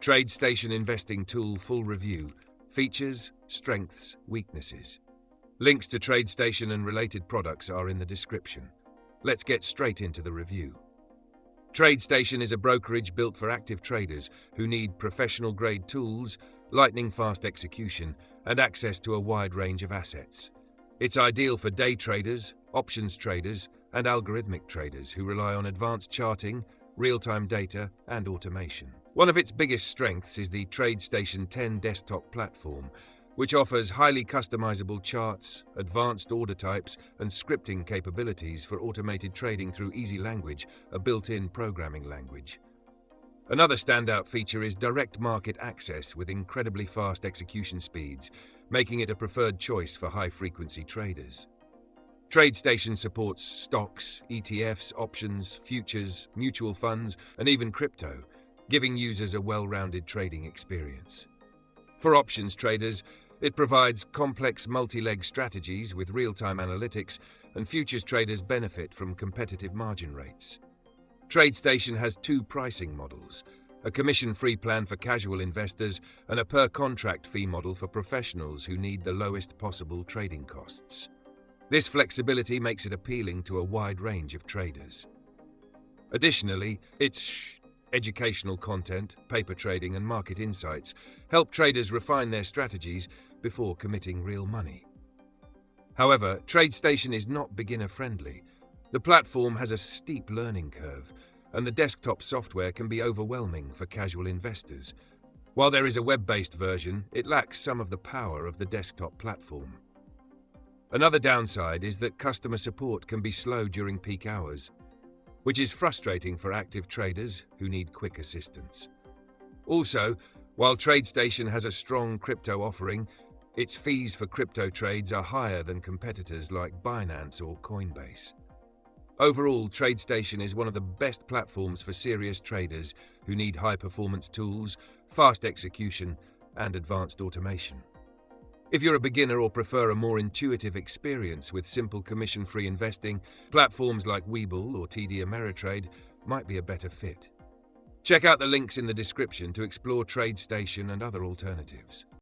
TradeStation Investing Tool Full Review. Features, Strengths, Weaknesses. Links to TradeStation and related products are in the description. Let's get straight into the review. TradeStation is a brokerage built for active traders who need professional-grade tools, lightning-fast execution, and access to a wide range of assets. It's ideal for day traders, options traders, and algorithmic traders who rely on advanced charting, real-time data, and automation. One of its biggest strengths is the TradeStation 10 desktop platform, which offers highly customizable charts, advanced order types, and scripting capabilities for automated trading through Easy Language, a built-in programming language. Another standout feature is direct market access with incredibly fast execution speeds, making it a preferred choice for high-frequency traders. TradeStation supports stocks, ETFs, options, futures, mutual funds, and even crypto, giving users a well-rounded trading experience. For options traders, it provides complex multi-leg strategies with real-time analytics, and futures traders benefit from competitive margin rates. TradeStation has two pricing models: a commission-free plan for casual investors and a per-contract fee model for professionals who need the lowest possible trading costs. This flexibility makes it appealing to a wide range of traders. Additionally, its educational content, paper trading, and market insights help traders refine their strategies before committing real money. However, TradeStation is not beginner-friendly. The platform has a steep learning curve, and the desktop software can be overwhelming for casual investors. While there is a web-based version, it lacks some of the power of the desktop platform. Another downside is that customer support can be slow during peak hours, which is frustrating for active traders who need quick assistance. Also, while TradeStation has a strong crypto offering, its fees for crypto trades are higher than competitors like Binance or Coinbase. Overall, TradeStation is one of the best platforms for serious traders who need high-performance tools, fast execution, and advanced automation. If you're a beginner or prefer a more intuitive experience with simple commission-free investing, platforms like Webull or TD Ameritrade might be a better fit. Check out the links in the description to explore TradeStation and other alternatives.